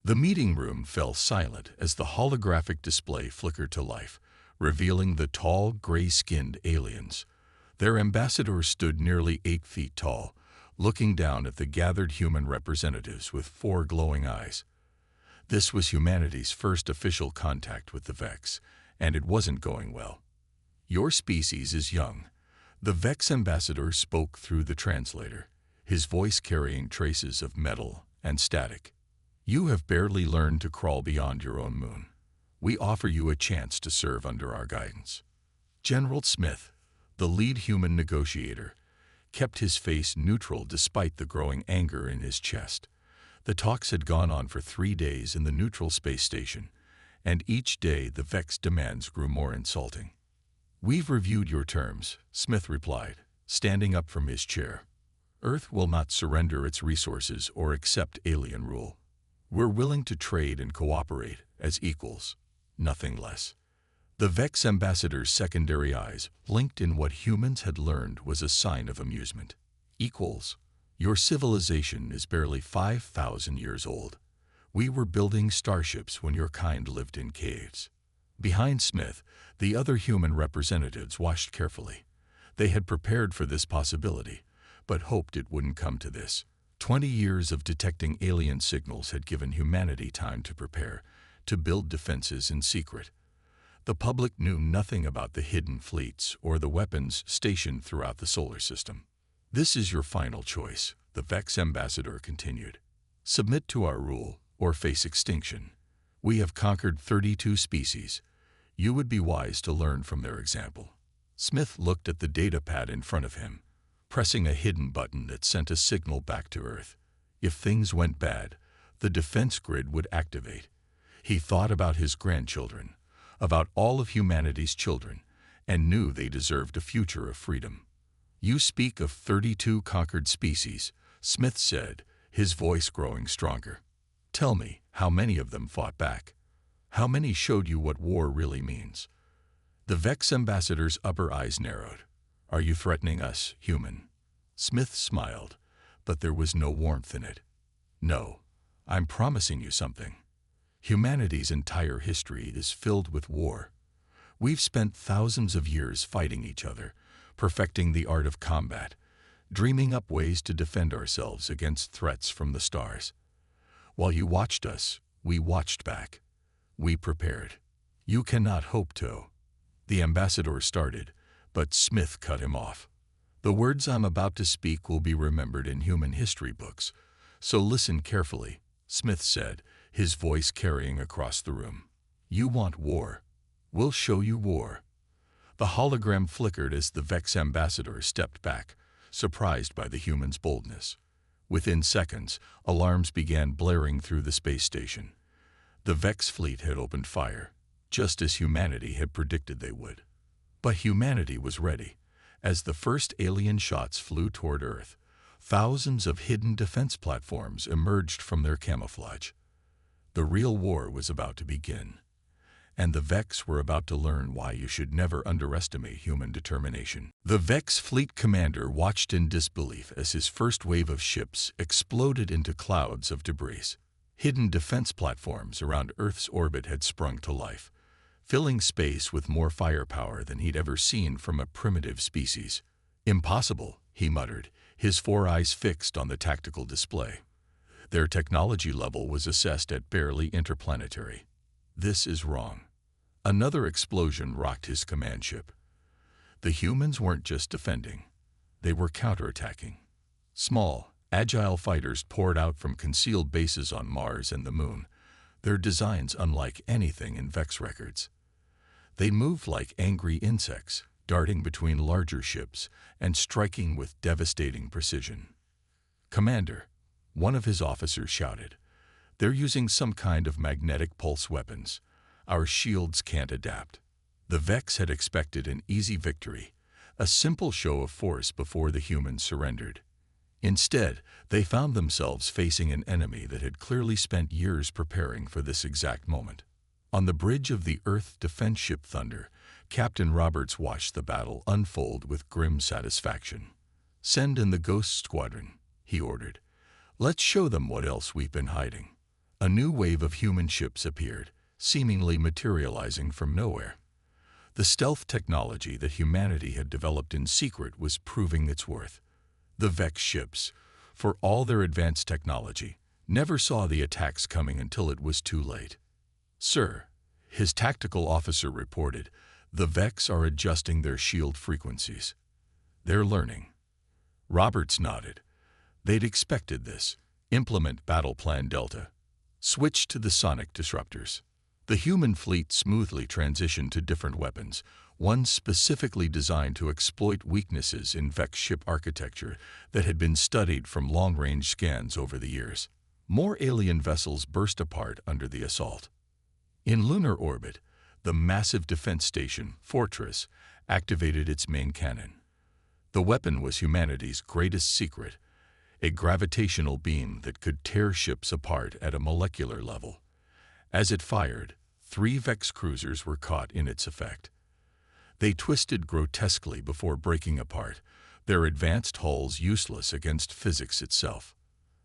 The meeting room fell silent as the holographic display flickered to life, revealing the tall, gray-skinned aliens. Their ambassador stood nearly 8 feet tall, looking down at the gathered human representatives with 4 glowing eyes. This was humanity's first official contact with the Vex, and it wasn't going well. "Your species is young." The Vex ambassador spoke through the translator, his voice carrying traces of metal and static. "You have barely learned to crawl beyond your own moon. We offer you a chance to serve under our guidance." General Smith, the lead human negotiator, kept his face neutral despite the growing anger in his chest. The talks had gone on for 3 days in the neutral space station, and each day the Vex demands grew more insulting. "We've reviewed your terms," Smith replied, standing up from his chair. "Earth will not surrender its resources or accept alien rule. We're willing to trade and cooperate as equals, nothing less." The Vex ambassador's secondary eyes blinked in what humans had learned was a sign of amusement. "Equals? Your civilization is barely 5,000 years old. We were building starships when your kind lived in caves." Behind Smith, the other human representatives watched carefully. They had prepared for this possibility, but hoped it wouldn't come to this. 20 years of detecting alien signals had given humanity time to prepare, to build defenses in secret. The public knew nothing about the hidden fleets or the weapons stationed throughout the solar system. "This is your final choice," the Vex ambassador continued. "Submit to our rule or face extinction. We have conquered 32 species. You would be wise to learn from their example." Smith looked at the data pad in front of him, pressing a hidden button that sent a signal back to Earth. If things went bad, the defense grid would activate. He thought about his grandchildren, about all of humanity's children, and knew they deserved a future of freedom. "You speak of 32 conquered species," Smith said, his voice growing stronger. "Tell me, how many of them fought back? How many showed you what war really means?" The Vex ambassador's upper eyes narrowed. "Are you threatening us, human?" Smith smiled, but there was no warmth in it. "No, I'm promising you something. Humanity's entire history is filled with war. We've spent thousands of years fighting each other, perfecting the art of combat, dreaming up ways to defend ourselves against threats from the stars. While you watched us, we watched back. We prepared. You cannot hope to." The ambassador started, but Smith cut him off. "The words I'm about to speak will be remembered in human history books, so listen carefully," Smith said, his voice carrying across the room. "You want war. We'll show you war." The hologram flickered as the Vex ambassador stepped back, surprised by the human's boldness. Within seconds, alarms began blaring through the space station. The Vex fleet had opened fire, just as humanity had predicted they would. But humanity was ready. As the first alien shots flew toward Earth, thousands of hidden defense platforms emerged from their camouflage. The real war was about to begin, and the Vex were about to learn why you should never underestimate human determination. The Vex fleet commander watched in disbelief as his first wave of ships exploded into clouds of debris. Hidden defense platforms around Earth's orbit had sprung to life, filling space with more firepower than he'd ever seen from a primitive species. "Impossible," he muttered, his 4 eyes fixed on the tactical display. Their technology level was assessed at barely interplanetary. "This is wrong." Another explosion rocked his command ship. The humans weren't just defending. They were counterattacking. Small, agile fighters poured out from concealed bases on Mars and the Moon, their designs unlike anything in Vex records. They moved like angry insects, darting between larger ships and striking with devastating precision. "Commander," one of his officers shouted, "they're using some kind of magnetic pulse weapons. Our shields can't adapt." The Vex had expected an easy victory, a simple show of force before the humans surrendered. Instead, they found themselves facing an enemy that had clearly spent years preparing for this exact moment. On the bridge of the Earth defense ship Thunder, Captain Roberts watched the battle unfold with grim satisfaction. "Send in the Ghost Squadron," he ordered. "Let's show them what else we've been hiding." A new wave of human ships appeared, seemingly materializing from nowhere. The stealth technology that humanity had developed in secret was proving its worth. The Vex ships, for all their advanced technology, never saw the attacks coming until it was too late. "Sir," his tactical officer reported, "the Vex are adjusting their shield frequencies. They're learning." Roberts nodded. They'd expected this. Implement Battle Plan Delta. Switch to the sonic disruptors. The human fleet smoothly transitioned to different weapons, one specifically designed to exploit weaknesses in Vex ship architecture that had been studied from long-range scans over the years. More alien vessels burst apart under the assault. In lunar orbit, the massive defense station, Fortress, activated its main cannon. The weapon was humanity's greatest secret, a gravitational beam that could tear ships apart at a molecular level. As it fired, 3 Vex cruisers were caught in its effect. They twisted grotesquely before breaking apart, their advanced hulls useless against physics itself.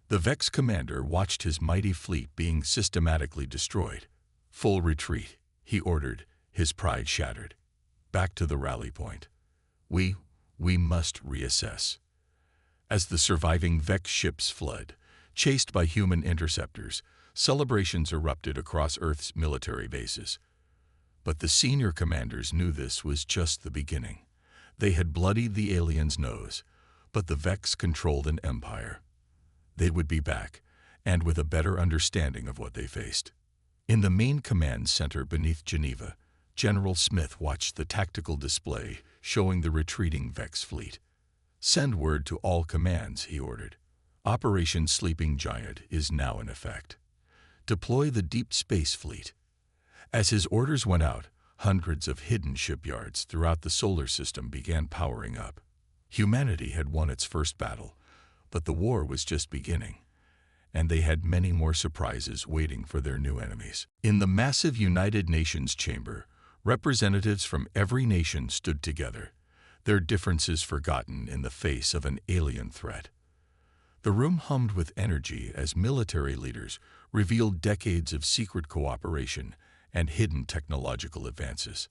The Vex commander watched his mighty fleet being systematically destroyed. "Full retreat," he ordered, his pride shattered. "Back to the rally point. We must reassess." As the surviving Vex ships fled, chased by human interceptors, celebrations erupted across Earth's military bases. But the senior commanders knew this was just the beginning. They had bloodied the aliens' nose, but the Vex controlled an empire. They would be back, and with a better understanding of what they faced. In the main command center beneath Geneva, General Smith watched the tactical display showing the retreating Vex fleet. "Send word to all commands," he ordered. "Operation Sleeping Giant is now in effect. Deploy the Deep Space Fleet." As his orders went out, hundreds of hidden shipyards throughout the solar system began powering up. Humanity had won its first battle, but the war was just beginning, and they had many more surprises waiting for their new enemies. In the massive United Nations chamber, representatives from every nation stood together, their differences forgotten in the face of an alien threat. The room hummed with energy as military leaders revealed decades of secret cooperation and hidden technological advances.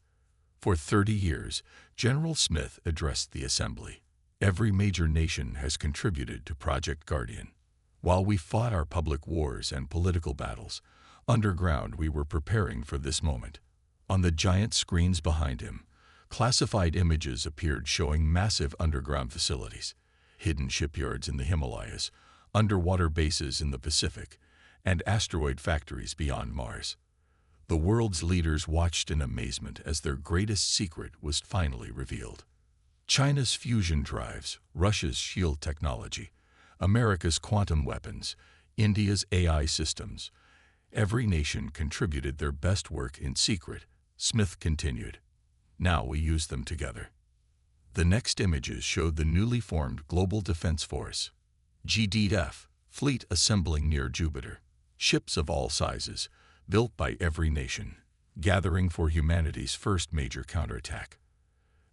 For 30 years, General Smith addressed the assembly. "Every major nation has contributed to Project Guardian. While we fought our public wars and political battles, underground we were preparing for this moment." On the giant screens behind him, classified images appeared showing massive underground facilities, hidden shipyards in the Himalayas, underwater bases in the Pacific, and asteroid factories beyond Mars. The world's leaders watched in amazement as their greatest secret was finally revealed. China's fusion drives, Russia's shield technology, America's quantum weapons, India's AI systems. Every nation contributed their best work in secret, Smith continued. Now we use them together. The next images showed the newly formed Global Defense Force, GDF, fleet assembling near Jupiter. Ships of all sizes, built by every nation, gathering for humanity's first major counterattack.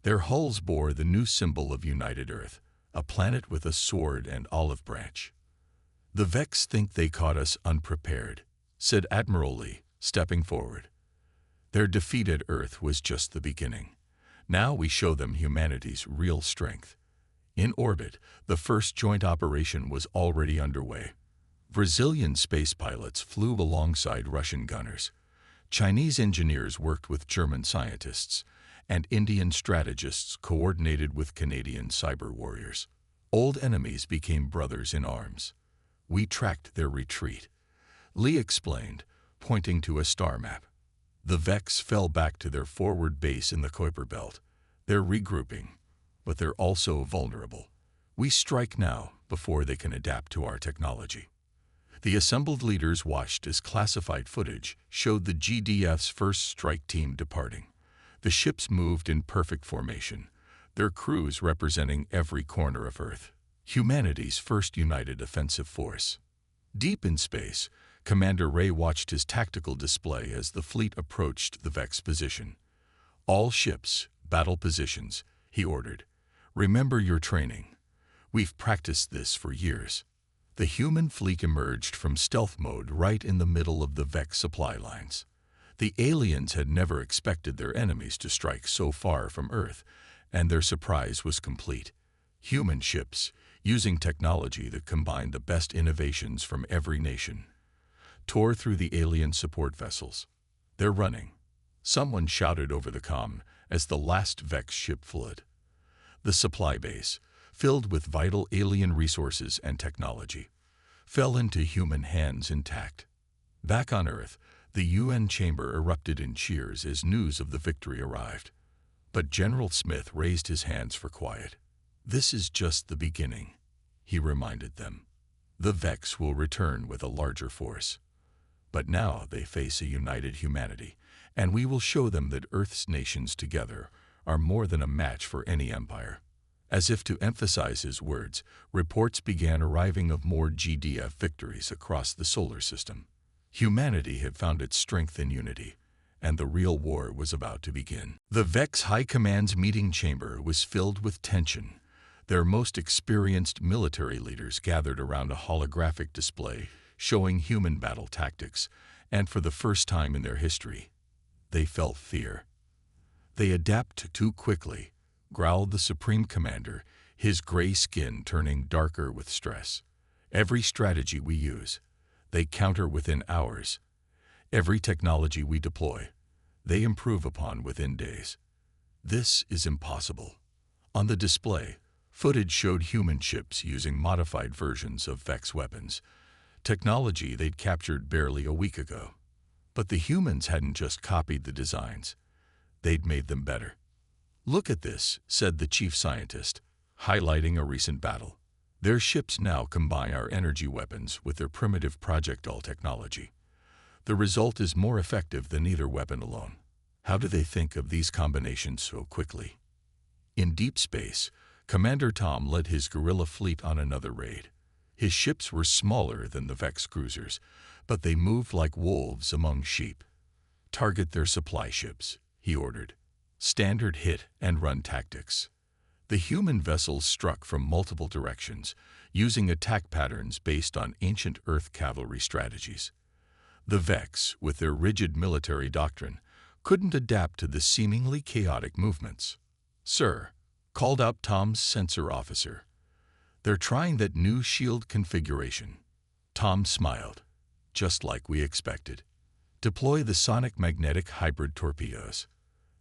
Their hulls bore the new symbol of United Earth, a planet with a sword and olive branch. "The Vex think they caught us unprepared," said Admiral Lee, stepping forward. "Their defeat at Earth was just the beginning. Now we show them humanity's real strength." In orbit, the first joint operation was already underway. Brazilian space pilots flew alongside Russian gunners. Chinese engineers worked with German scientists, and Indian strategists coordinated with Canadian cyber warriors. Old enemies became brothers in arms. "We tracked their retreat," Lee explained, pointing to a star map. "The Vex fell back to their forward base in the Kuiper Belt. They're regrouping, but they're also vulnerable. We strike now before they can adapt to our technology." The assembled leaders watched as classified footage showed the GDF's first strike team departing. The ships moved in perfect formation, their crews representing every corner of Earth. Humanity's first united offensive force. Deep in space, Commander Ray watched his tactical display as the fleet approached the Vex position. "All ships, battle positions," he ordered. "Remember your training. We've practiced this for years." The human fleet emerged from stealth mode right in the middle of the Vex supply lines. The aliens had never expected their enemies to strike so far from Earth, and their surprise was complete. Human ships, using technology that combined the best innovations from every nation, tore through the alien support vessels. "They're running," someone shouted over the comm as the last Vex ship fled. The supply base, filled with vital alien resources and technology, fell into human hands intact. Back on Earth, the UN chamber erupted in cheers as news of the victory arrived. But General Smith raised his hands for quiet. "This is just the beginning," he reminded them. "The Vex will return with a larger force. But now they face a united humanity, and we will show them that Earth's nations together are more than a match for any empire." As if to emphasize his words, reports began arriving of more GDF victories across the solar system. Humanity had found its strength in unity, and the real war was about to begin. The Vex High Command's meeting chamber was filled with tension. Their most experienced military leaders gathered around a holographic display showing human battle tactics, and for the first time in their history, they felt fear. "They adapt too quickly," growled the Supreme Commander, his gray skin turning darker with stress. "Every strategy we use, they counter within hours. Every technology we deploy, they improve upon within days. This is impossible." On the display, footage showed human ships using modified versions of Vex weapons, technology they'd captured barely a week ago. But the humans hadn't just copied the designs, they'd made them better. "Look at this," said the chief scientist, highlighting a recent battle. "Their ships now combine our energy weapons with their primitive projectile technology. The result is more effective than either weapon alone. How do they think of these combinations so quickly?" In deep space, Commander Tom led his guerrilla fleet on another raid. His ships were smaller than the Vex cruisers, but they moved like wolves among sheep. "Target their supply ships," he ordered. Standard hit and run tactics. The human vessels struck from multiple directions, using attack patterns based on ancient Earth cavalry strategies. The Vex, with their rigid military doctrine, couldn't adapt to the seemingly chaotic movements. "Sir," called out Tom's sensor officer, "they're trying that new shield configuration." Tom smiled. "Just like we expected. Deploy the sonic magnetic hybrid torpedoes."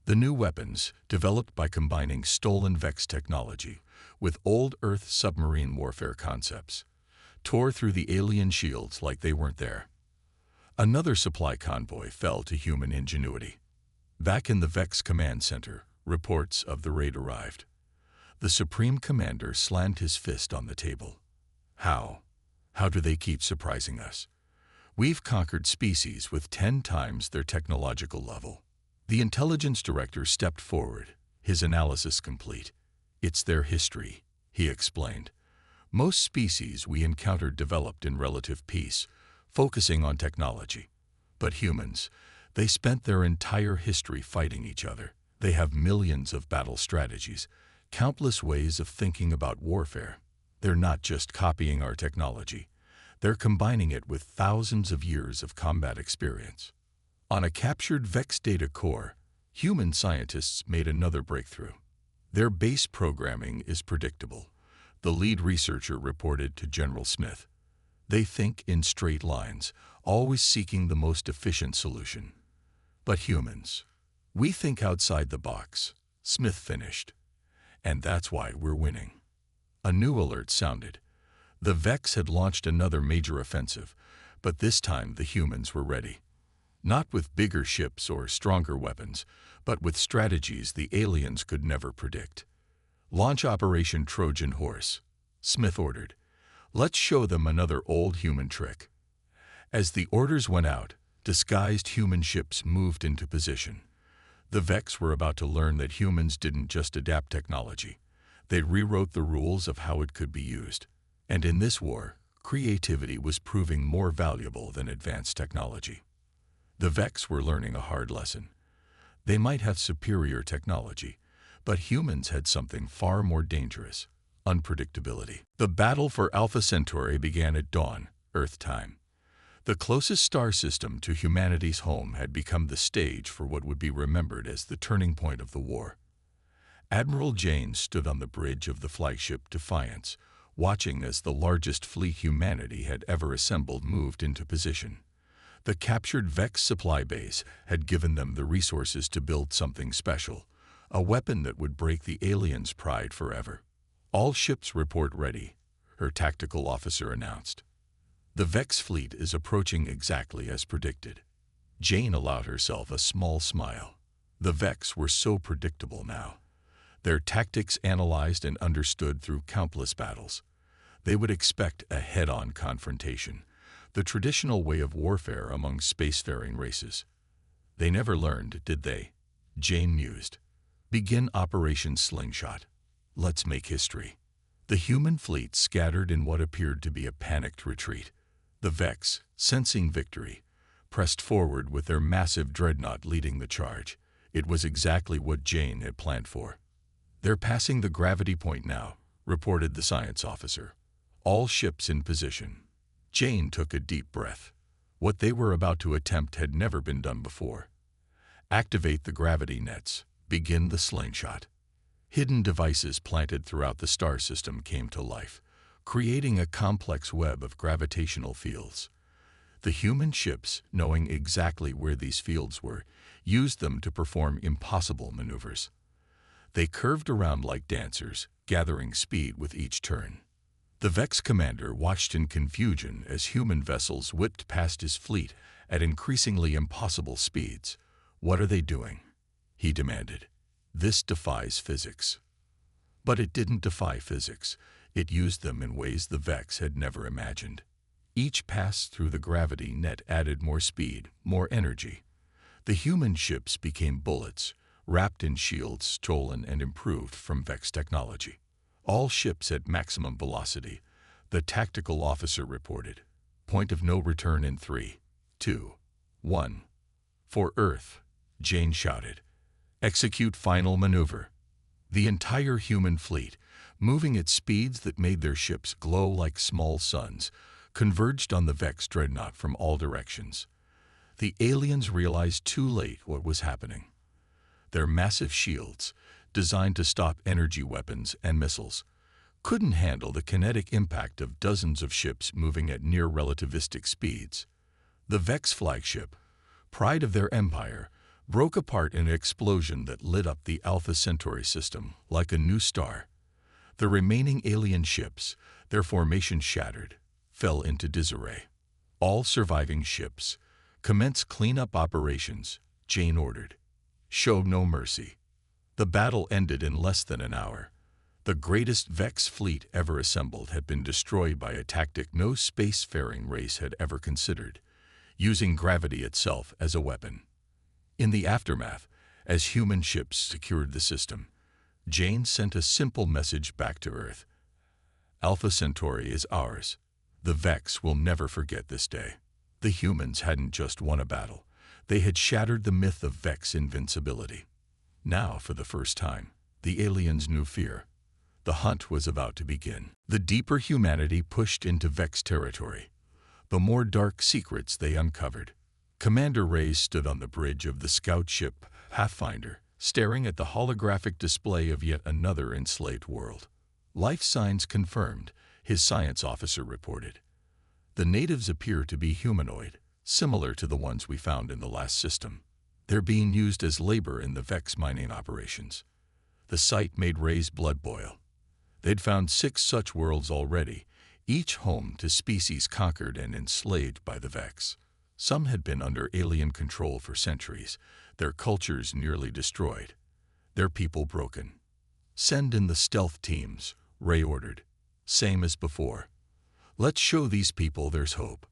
The new weapons, developed by combining stolen Vex technology with old Earth submarine warfare concepts, tore through the alien shields like they weren't there. Another supply convoy fell to human ingenuity. Back in the Vex command center, reports of the raid arrived. The Supreme Commander slammed his fist on the table. How do they keep surprising us? We've conquered species with 10 times their technological level." The intelligence director stepped forward, his analysis complete. "It's their history," he explained. "Most species we encountered developed in relative peace, focusing on technology. But humans, they spent their entire history fighting each other. They have millions of battle strategies, countless ways of thinking about warfare. They're not just copying our technology. They're combining it with thousands of years of combat experience." On a captured Vex data core, human scientists made another breakthrough. "Their base programming is predictable," the lead researcher reported to General Smith. "They think in straight lines, always seeking the most efficient solution. But humans, we think outside the box," Smith finished. "And that's why we're winning." A new alert sounded. The Vex had launched another major offensive, but this time the humans were ready. Not with bigger ships or stronger weapons, but with strategies the aliens could never predict. "Launch Operation Trojan Horse," Smith ordered. "Let's show them another old human trick." As the orders went out, disguised human ships moved into position. The Vex were about to learn that humans didn't just adapt technology. They rewrote the rules of how it could be used. And in this war, creativity was proving more valuable than advanced technology. The Vex were learning a hard lesson. They might have superior technology, but humans had something far more dangerous: unpredictability. The battle for Alpha Centauri began at dawn, Earth time. The closest star system to humanity's home had become the stage for what would be remembered as the turning point of the war. Admiral Jane stood on the bridge of the flagship Defiance, watching as the largest fleet humanity had ever assembled moved into position. The captured Vex supply base had given them the resources to build something special, a weapon that would break the aliens' pride forever. "All ships report ready," her tactical officer announced. "The Vex fleet is approaching exactly as predicted." Jane allowed herself a small smile. The Vex were so predictable now. Their tactics analyzed and understood through countless battles. They would expect a head-on confrontation, the traditional way of warfare among spacefaring races. "They never learned, did they?" Jane mused. "Begin Operation Slingshot. Let's make history." The human fleet scattered in what appeared to be a panicked retreat. The Vex, sensing victory, pressed forward with their massive dreadnought leading the charge. It was exactly what Jane had planned for. "They're passing the gravity point now," reported the science officer. "All ships in position." Jane took a deep breath. What they were about to attempt had never been done before. "Activate the gravity nets. Begin the slingshot." Hidden devices planted throughout the star system came to life, creating a complex web of gravitational fields. The human ships, knowing exactly where these fields were, used them to perform impossible maneuvers. They curved around like dancers, gathering speed with each turn. The Vex commander watched in confusion as human vessels whipped past his fleet at increasingly impossible speeds. "What are they doing?" he demanded. "This defies physics." But it didn't defy physics. It used them in ways the Vex had never imagined. Each pass through the gravity net added more speed, more energy. The human ships became bullets, wrapped in shields stolen and improved from Vex technology. "All ships at maximum velocity," the tactical officer reported. "Point of no return in 3, 2, 1. "For Earth," Jane shouted. "Execute final maneuver." The entire human fleet, moving at speeds that made their ships glow like small suns, converged on the Vex dreadnought from all directions. The aliens realized too late what was happening. Their massive shields, designed to stop energy weapons and missiles, couldn't handle the kinetic impact of dozens of ships moving at near relativistic speeds. The Vex flagship, pride of their empire, broke apart in an explosion that lit up the Alpha Centauri system like a new star. The remaining alien ships, their formation shattered, fell into disarray. "All surviving ships, commence cleanup operations," Jane ordered. "Show no mercy." The battle ended in less than an hour. The greatest Vex fleet ever assembled had been destroyed by a tactic no spacefaring race had ever considered, using gravity itself as a weapon. In the aftermath, as human ships secured the system, Jane sent a simple message back to Earth. "Alpha Centauri is ours. The Vex will never forget this day." The humans hadn't just won a battle. They had shattered the myth of Vex invincibility. Now, for the first time, the aliens knew fear. The hunt was about to begin. The deeper humanity pushed into Vex territory, the more dark secrets they uncovered. Commander Reyes stood on the bridge of the scout ship Pathfinder, staring at the holographic display of yet another enslaved world. "Life signs confirmed," his science officer reported. "The natives appear to be humanoid, similar to the ones we found in the last system. They're being used as labor in the Vex mining operations." The sight made Rey's blood boil. They'd found 6 such worlds already, each home to species conquered and enslaved by the Vex. Some had been under alien control for centuries, their cultures nearly destroyed, their people broken. "Send in the stealth teams," Rey ordered. "Same as before. Let's show these people there's hope."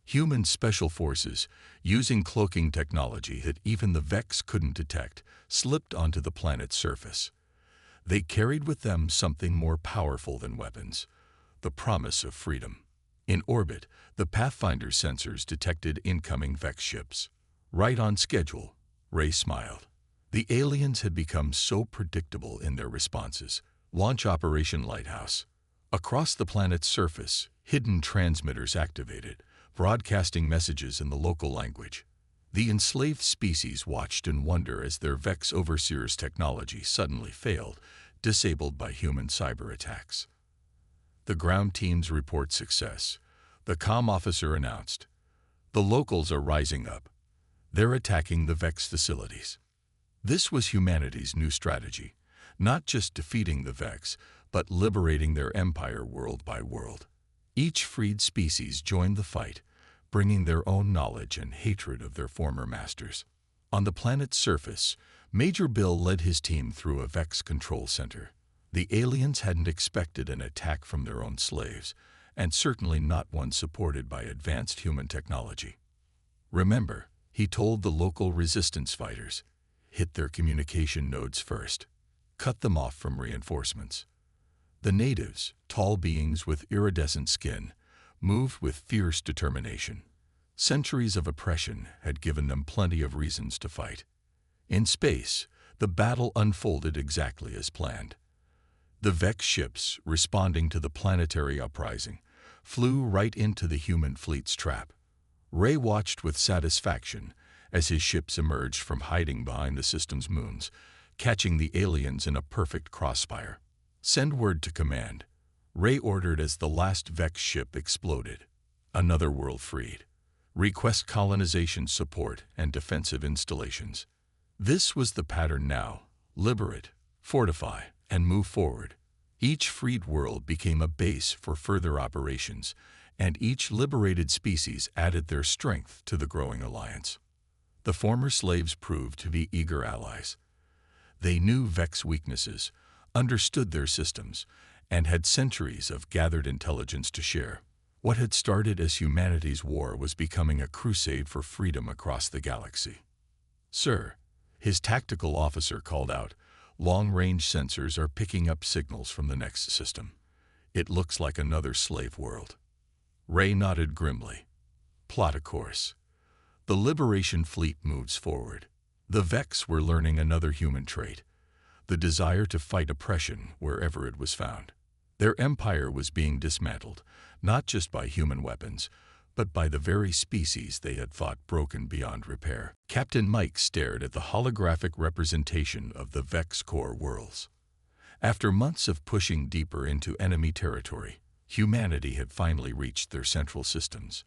Human special forces, using cloaking technology that even the Vex couldn't detect, slipped onto the planet's surface. They carried with them something more powerful than weapons: the promise of freedom. In orbit, the Pathfinder sensors detected incoming Vex ships. "Right on schedule," Rey smiled. The aliens had become so predictable in their responses. Launch Operation Lighthouse. Across the planet's surface, hidden transmitters activated, broadcasting messages in the local language. The enslaved species watched in wonder as their Vex Overseer's technology suddenly failed, disabled by human cyber attacks. The ground teams report success. The comm officer announced, "The locals are rising up. They're attacking the Vex facilities." This was humanity's new strategy, not just defeating the Vex, but liberating their empire world by world. Each freed species joined the fight, bringing their own knowledge and hatred of their former masters. On the planet's surface, Major Bill led his team through a Vex control center. The aliens hadn't expected an attack from their own slaves, and certainly not one supported by advanced human technology. "Remember," he told the local resistance fighters, "hit their communication nodes first. Cut them off from reinforcements." The natives, tall beings with iridescent skin, moved with fierce determination. Centuries of oppression had given them plenty of reasons to fight. In space, the battle unfolded exactly as planned. The Vex ships, responding to the planetary uprising, flew right into the human fleet's trap. Ray watched with satisfaction as his ships emerged from hiding behind the system's moons, catching the aliens in a perfect crossfire. "Send word to command," Ray ordered as the last Vex ship exploded. Another world freed. Request colonization support and defensive installations. This was the pattern now: liberate, fortify, and move forward. Each freed world became a base for further operations, and each liberated species added their strength to the growing alliance. The former slaves proved to be eager allies. They knew Vex weaknesses, understood their systems, and had centuries of gathered intelligence to share. What had started as humanity's war was becoming a crusade for freedom across the galaxy. "Sir," his tactical officer called out, "long-range sensors are picking up signals from the next system. It looks like another slave world." Ray nodded grimly. "Plot a course." The Liberation Fleet moves forward. The Vex were learning another human trait: the desire to fight oppression wherever it was found. Their empire was being dismantled, not just by human weapons, but by the very species they had fought broken beyond repair. Captain Mike stared at the holographic representation of the Vex core worlds. After months of pushing deeper into enemy territory, humanity had finally reached their central systems.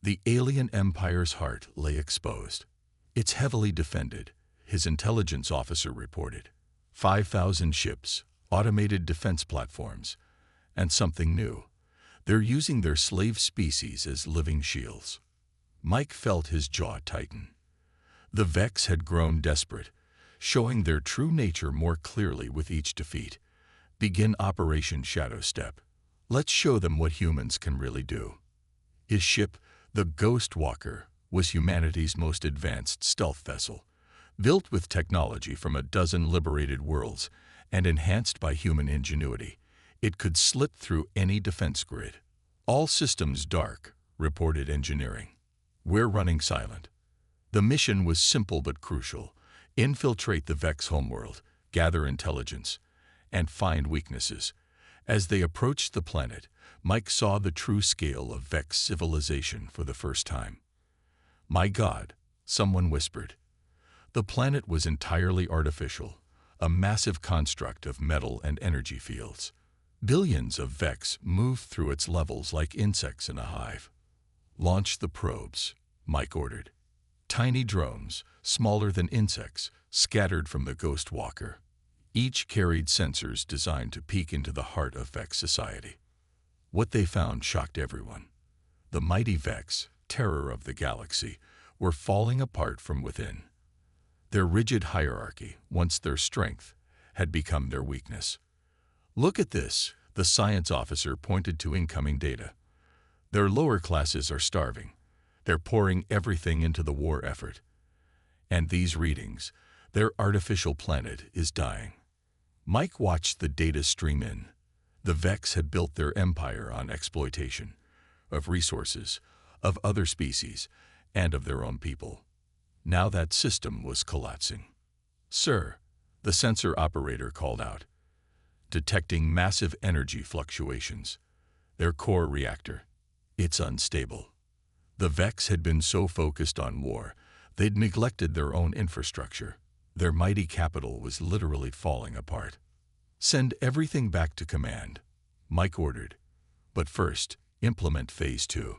The alien empire's heart lay exposed. "It's heavily defended," his intelligence officer reported. 5,000 ships, automated defense platforms, and something new: they're using their slave species as living shields. Mike felt his jaw tighten. The Vex had grown desperate, showing their true nature more clearly with each defeat. "Begin Operation Shadow Step. Let's show them what humans can really do." His ship, the Ghost Walker, was humanity's most advanced stealth vessel, built with technology from a dozen liberated worlds and enhanced by human ingenuity. It could slip through any defense grid. "All systems dark," reported engineering. "We're running silent." The mission was simple but crucial: infiltrate the Vex homeworld, gather intelligence, and find weaknesses. As they approached the planet, Mike saw the true scale of Vex civilization for the first time. "My God," someone whispered. The planet was entirely artificial, a massive construct of metal and energy fields. Billions of Vex moved through its levels like insects in a hive. "Launch the probes," Mike ordered. Tiny drones, smaller than insects, scattered from the Ghost Walker. Each carried sensors designed to peek into the heart of Vex society. What they found shocked everyone. The mighty Vex, terror of the galaxy, were falling apart from within. Their rigid hierarchy, once their strength, had become their weakness. "Look at this," the science officer pointed to incoming data. "Their lower classes are starving. They're pouring everything into the war effort. And these readings, their artificial planet is dying." Mike watched the data stream in. The Vex had built their empire on exploitation of resources, of other species, and of their own people. Now that system was collapsing. "Sir," the sensor operator called out, detecting massive energy fluctuations. Their core reactor, it's unstable. The Vex had been so focused on war, they'd neglected their own infrastructure. Their mighty capital was literally falling apart. Send everything back to command, Mike ordered. But first, implement Phase 2.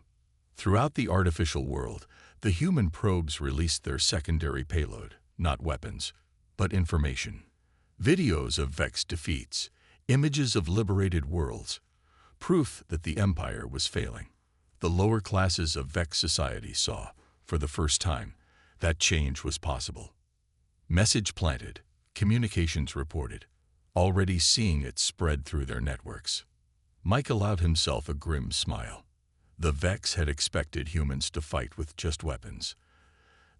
Throughout the artificial world, the human probes released their secondary payload, not weapons, but information. Videos of Vex defeats, images of liberated worlds, proof that the Empire was failing. The lower classes of Vex society saw, for the first time, that change was possible. Message planted, communications reported, already seeing it spread through their networks. Mike allowed himself a grim smile. The Vex had expected humans to fight with just weapons.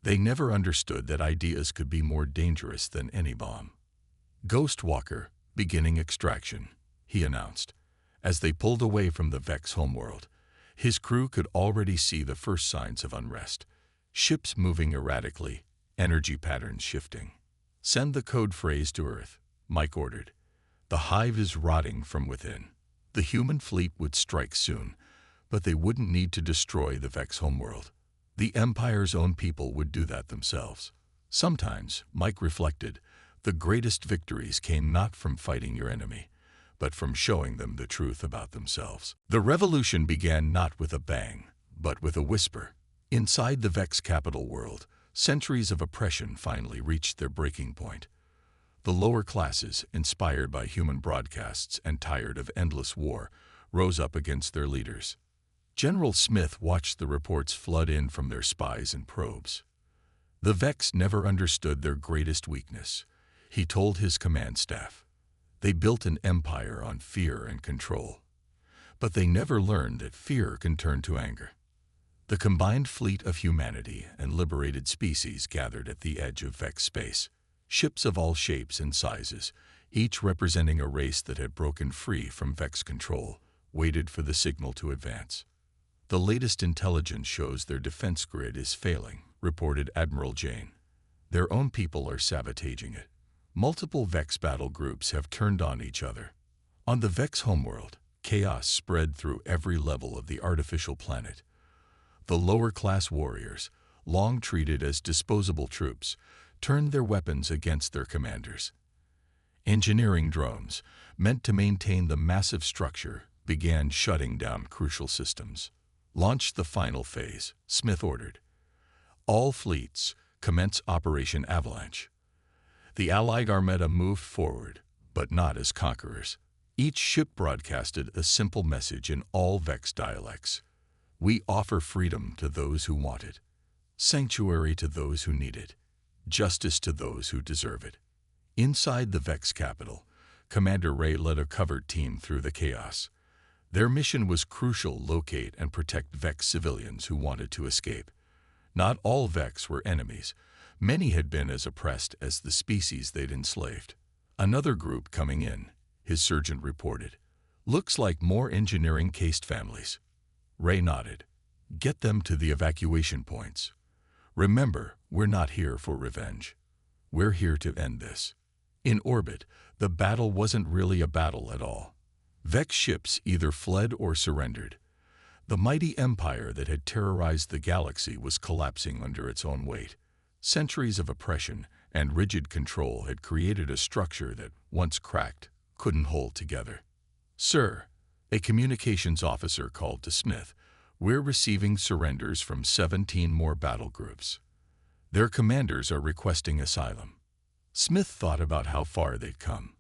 They never understood that ideas could be more dangerous than any bomb. Ghost Walker, beginning extraction, he announced. As they pulled away from the Vex homeworld, his crew could already see the first signs of unrest. Ships moving erratically, energy patterns shifting. Send the code phrase to Earth, Mike ordered. The hive is rotting from within. The human fleet would strike soon, but they wouldn't need to destroy the Vex homeworld. The Empire's own people would do that themselves. Sometimes, Mike reflected, the greatest victories came not from fighting your enemy, but from showing them the truth about themselves. The revolution began not with a bang, but with a whisper. Inside the Vex capital world, centuries of oppression finally reached their breaking point. The lower classes, inspired by human broadcasts and tired of endless war, rose up against their leaders. General Smith watched the reports flood in from their spies and probes. The Vex never understood their greatest weakness, he told his command staff. They built an empire on fear and control. But they never learned that fear can turn to anger. The combined fleet of humanity and liberated species gathered at the edge of Vex space. Ships of all shapes and sizes, each representing a race that had broken free from Vex control, waited for the signal to advance. The latest intelligence shows their defense grid is failing, reported Admiral Jane. Their own people are sabotaging it. Multiple Vex battle groups have turned on each other. On the Vex homeworld, chaos spread through every level of the artificial planet. The lower-class warriors, long treated as disposable troops, turned their weapons against their commanders. Engineering drones, meant to maintain the massive structure, began shutting down crucial systems. Launch the final phase, Smith ordered. All fleets, commence Operation Avalanche. The Allied Armada moved forward, but not as conquerors. Each ship broadcasted a simple message in all Vex dialects. We offer freedom to those who want it, sanctuary to those who need it, justice to those who deserve it. Inside the Vex capital, Commander Ray led a covert team through the chaos. Their mission was crucial: locate and protect Vex civilians who wanted to escape. Not all Vex were enemies. Many had been as oppressed as the species they'd enslaved. Another group coming in, his sergeant reported. Looks like more engineering-cased families. Ray nodded. Get them to the evacuation points. Remember, we're not here for revenge. We're here to end this. In orbit, the battle wasn't really a battle at all. Vex ships either fled or surrendered. The mighty empire that had terrorized the galaxy was collapsing under its own weight. Centuries of oppression and rigid control had created a structure that, once cracked, couldn't hold together. Sir, a communications officer called to Smith, we're receiving surrenders from 17 more battle groups. Their commanders are requesting asylum. Smith thought about how far they'd come.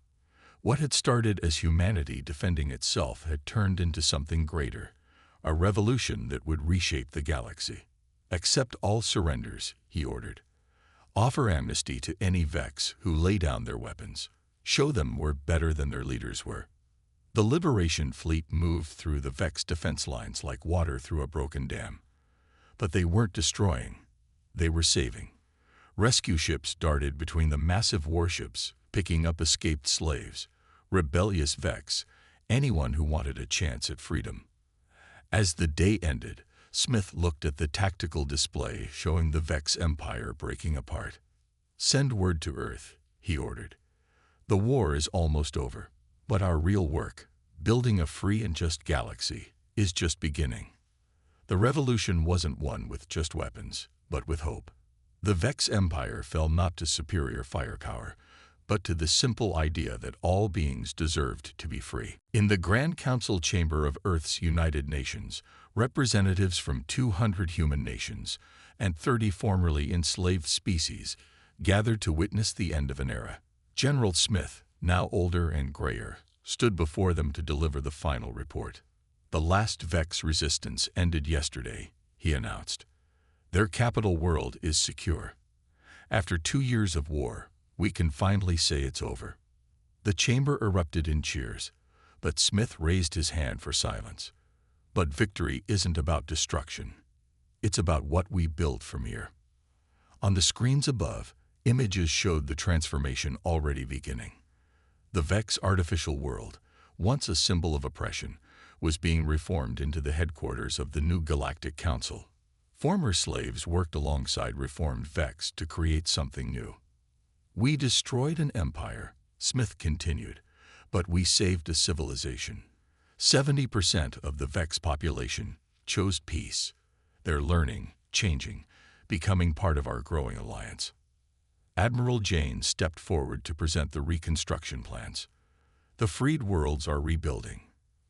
What had started as humanity defending itself had turned into something greater, a revolution that would reshape the galaxy. Accept all surrenders, he ordered. Offer amnesty to any Vex who lay down their weapons. Show them we're better than their leaders were. The Liberation Fleet moved through the Vex defense lines like water through a broken dam. But they weren't destroying. They were saving. Rescue ships darted between the massive warships, picking up escaped slaves, rebellious Vex, anyone who wanted a chance at freedom. As the day ended, Smith looked at the tactical display showing the Vex Empire breaking apart. Send word to Earth, he ordered. The war is almost over. But our real work, building a free and just galaxy, is just beginning. The revolution wasn't won with just weapons, but with hope. The Vex Empire fell not to superior firepower, but to the simple idea that all beings deserved to be free. In the Grand Council Chamber of Earth's United Nations, representatives from 200 human nations and 30 formerly enslaved species gathered to witness the end of an era. General Smith, now older and grayer, stood before them to deliver the final report. The last Vex resistance ended yesterday, he announced. Their capital world is secure. After 2 years of war, we can finally say it's over. The chamber erupted in cheers, but Smith raised his hand for silence. But victory isn't about destruction. It's about what we build from here. On the screens above, images showed the transformation already beginning. The Vex artificial world, once a symbol of oppression, was being reformed into the headquarters of the new Galactic Council. Former slaves worked alongside reformed Vex to create something new. We destroyed an empire, Smith continued, but we saved a civilization. 70% of the Vex population chose peace. They're learning, changing, becoming part of our growing alliance. Admiral Jane stepped forward to present the reconstruction plans. The freed worlds are rebuilding.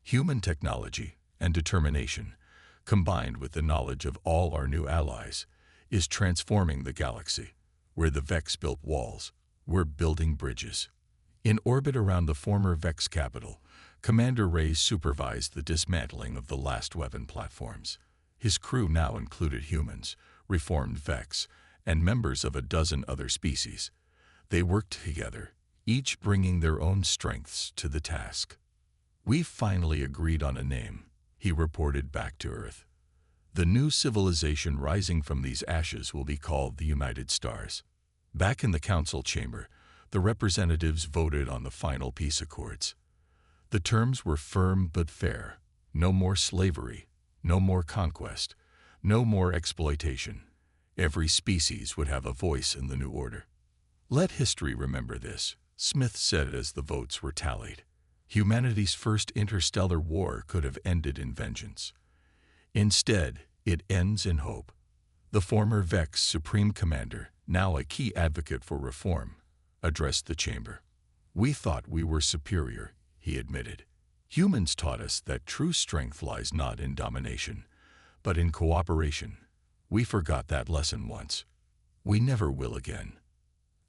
Human technology and determination, combined with the knowledge of all our new allies, is transforming the galaxy. Where the Vex built walls, we're building bridges. In orbit around the former Vex capital, Commander Ray supervised the dismantling of the last weapon platforms. His crew now included humans, reformed Vex, and members of a dozen other species. They worked together, each bringing their own strengths to the task. We've finally agreed on a name, he reported back to Earth. The new civilization rising from these ashes will be called the United Stars. Back in the council chamber, the representatives voted on the final peace accords. The terms were firm but fair. No more slavery, no more conquest, no more exploitation. Every species would have a voice in the new order. Let history remember this, Smith said as the votes were tallied. Humanity's first interstellar war could have ended in vengeance. Instead, it ends in hope. The former Vex Supreme Commander, now a key advocate for reform, addressed the chamber. We thought we were superior, he admitted. Humans taught us that true strength lies not in domination, but in cooperation. We forgot that lesson once. We never will again.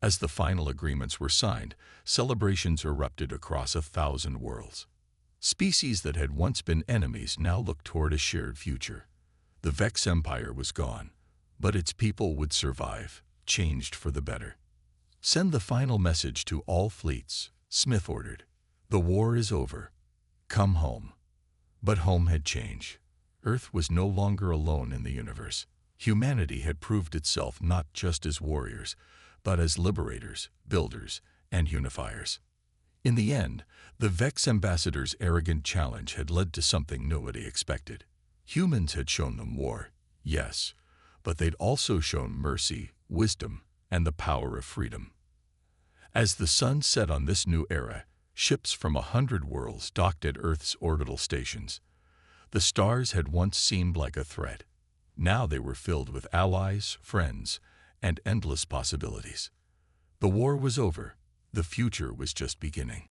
As the final agreements were signed, celebrations erupted across 1,000 worlds. Species that had once been enemies now looked toward a shared future. The Vex Empire was gone, but its people would survive, changed for the better. Send the final message to all fleets, Smith ordered. The war is over. Come home. But home had changed. Earth was no longer alone in the universe. Humanity had proved itself not just as warriors, but as liberators, builders, and unifiers. In the end, the Vex ambassador's arrogant challenge had led to something nobody expected. Humans had shown them war, yes, but they'd also shown mercy, wisdom, and the power of freedom. As the sun set on this new era, ships from 100 worlds docked at Earth's orbital stations. The stars had once seemed like a threat. Now they were filled with allies, friends, and endless possibilities. The war was over. The future was just beginning.